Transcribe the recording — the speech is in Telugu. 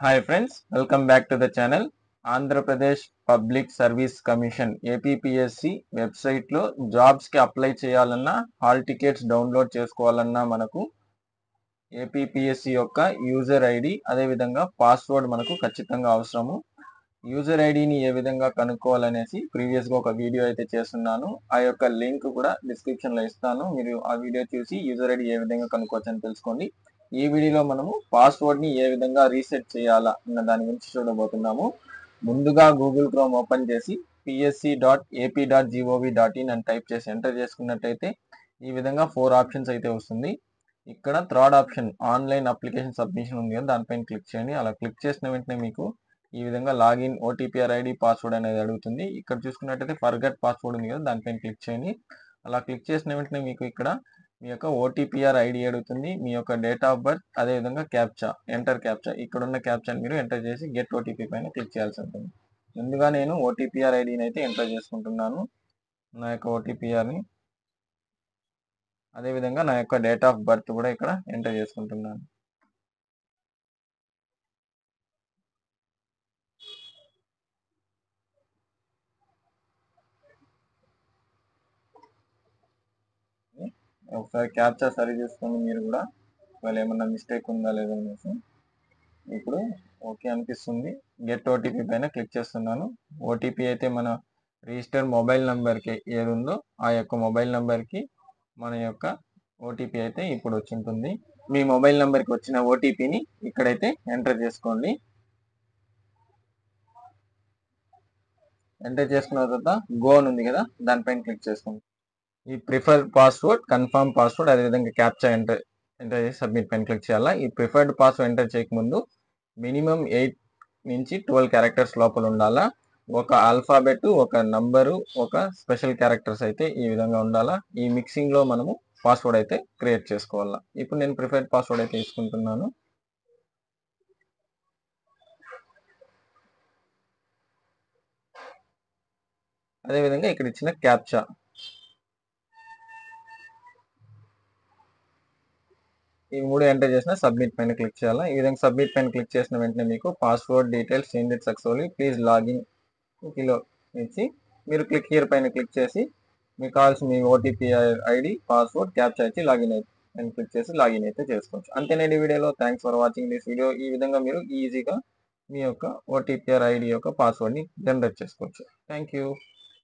Hi friends, welcome back to the channel. Andhra Pradesh public service commission APPSC వెబ్సైట్లో జాబ్స్కి అప్లై చేయాలన్నా, హాల్ టికెట్స్ డౌన్లోడ్ చేసుకోవాలన్నా మనకు ఏపీపీఎస్సి యొక్క యూజర్ ఐడి అదేవిధంగా పాస్వర్డ్ మనకు ఖచ్చితంగా అవసరము. యూజర్ ఐడిని ఏ విధంగా కనుక్కోవాలనేసి ప్రీవియస్గా ఒక వీడియో అయితే చేస్తున్నాను. ఆ యొక్క లింక్ కూడా డిస్క్రిప్షన్లో ఇస్తాను. మీరు ఆ వీడియో చూసి యూజర్ ఐడి ఏ విధంగా కనుక్కోవచ్చు అని తెలుసుకోండి. ఈ వీడియోలో మనము పాస్వర్డ్ని ఏ విధంగా రీసెట్ చేయాలా అన్న దాని గురించి చూడబోతున్నాము. ముందుగా గూగుల్ క్రోమ్ ఓపెన్ చేసి psc.ap.gov.in అని టైప్ చేసి ఎంటర్ చేసుకున్నట్టయితే ఈ విధంగా 4 ఆప్షన్స్ అయితే వస్తుంది. ఇక్కడ third option online application submission ఉంది కదా, దానిపైన క్లిక్ చేయండి. అలా క్లిక్ చేసిన వెంటనే మీకు ఈ విధంగా లాగిన్ ఓటీపీఆర్ ఐడి పాస్వర్డ్ అనేది అడుగుతుంది. ఇక్కడ చూసుకున్నట్టయితే ఫర్గెట్ పాస్వర్డ్ ఉంది కదా, దానిపైన క్లిక్ చేయండి. అలా క్లిక్ చేసిన వెంటనే మీకు ఇక్కడ మీ యొక్క ఓటీపీఆర్ ఐడి అడుగుతుంది, మీ యొక్క డేట్ ఆఫ్ బర్త్, అదేవిధంగా క్యాప్చా, ఎంటర్ క్యాప్చా. ఇక్కడ ఉన్న క్యాప్చాని మీరు ఎంటర్ చేసి గెట్ ఓటీపీ పైన క్లిక్ చేయాల్సి ఉంటుంది. ముందుగా నేను ఓటీపీఆర్ ఐడిని అయితే ఎంటర్ చేసుకుంటున్నాను, నా యొక్క ఓటీపీఆర్ని. అదేవిధంగా నా యొక్క డేట్ ఆఫ్ బర్త్ కూడా ఇక్కడ ఎంటర్ చేసుకుంటున్నాను. ఒకసారి క్యాప్చా సరి చూసుకోండి మీరు కూడా, వాళ్ళు ఏమన్నా మిస్టేక్ ఉందా లేదా అనేసి. ఇప్పుడు ఓకే అనిపిస్తుంది. గెట్ ఓటీపీ పైన క్లిక్ చేస్తున్నాను. ఓటీపీ అయితే మన రిజిస్టర్ మొబైల్ నెంబర్కి ఏది ఉందో ఆ యొక్క మొబైల్ నెంబర్కి మన యొక్క ఓటీపీ అయితే ఇప్పుడు వచ్చి ఉంటుంది. మీ మొబైల్ నెంబర్కి వచ్చిన ఓటీపీని ఇక్కడైతే ఎంటర్ చేసుకోండి. ఎంటర్ చేసుకున్న తర్వాత గో అని ఉంది కదా, దానిపైన క్లిక్ చేసుకోండి. ఈ ప్రిఫర్డ్ పాస్వర్డ్, కన్ఫర్మ్ పాస్వర్డ్, అదేవిధంగా క్యాప్చా ఎంటర్ చేసి సబ్మిట్ పైన క్లిక్ చేయాలా. ఈ ప్రిఫర్డ్ పాస్వర్డ్ ఎంటర్ చేయకముందు మినిమం 8 నుంచి 12 క్యారెక్టర్స్ లోపల ఉండాలా. ఒక ఆల్ఫాబెట్, ఒక నంబరు, ఒక స్పెషల్ క్యారెక్టర్స్ అయితే ఈ విధంగా ఉండాలా. ఈ మిక్సింగ్లో మనము పాస్వర్డ్ అయితే క్రియేట్ చేసుకోవాలా. ఇప్పుడు నేను ప్రిఫర్డ్ పాస్వర్డ్ అయితే తీసుకుంటున్నాను. అదేవిధంగా ఇక్కడ ఇచ్చిన క్యాప్చా, ఈ 3 ఎంటర్ చేసిన సబ్మిట్ పైన క్లిక్ చేయాలా. ఈ విధంగా సబ్మిట్ పైన క్లిక్ చేసిన వెంటనే మీకు password details change successfully, please login kilo ఇచ్చి మీరు క్లిక్ హియర్ పైన క్లిక్ చేసి మీకు కావాల్సిన మీ ఓటీపీ ఐడి, పాస్వర్డ్, క్యాప్చా ఇచ్చి లాగిన్ అయితే క్లిక్ చేసి లాగిన్ అయితే చేసుకోవచ్చు. అంతేనండి వీడియోలో. Thanks for watching this video. ఈ విధంగా మీరు ఈజీగా మీ యొక్క ఓటీపీఆర్ ఐడి యొక్క పాస్వర్డ్ని జనరేట్ చేసుకోవచ్చు. Thank you.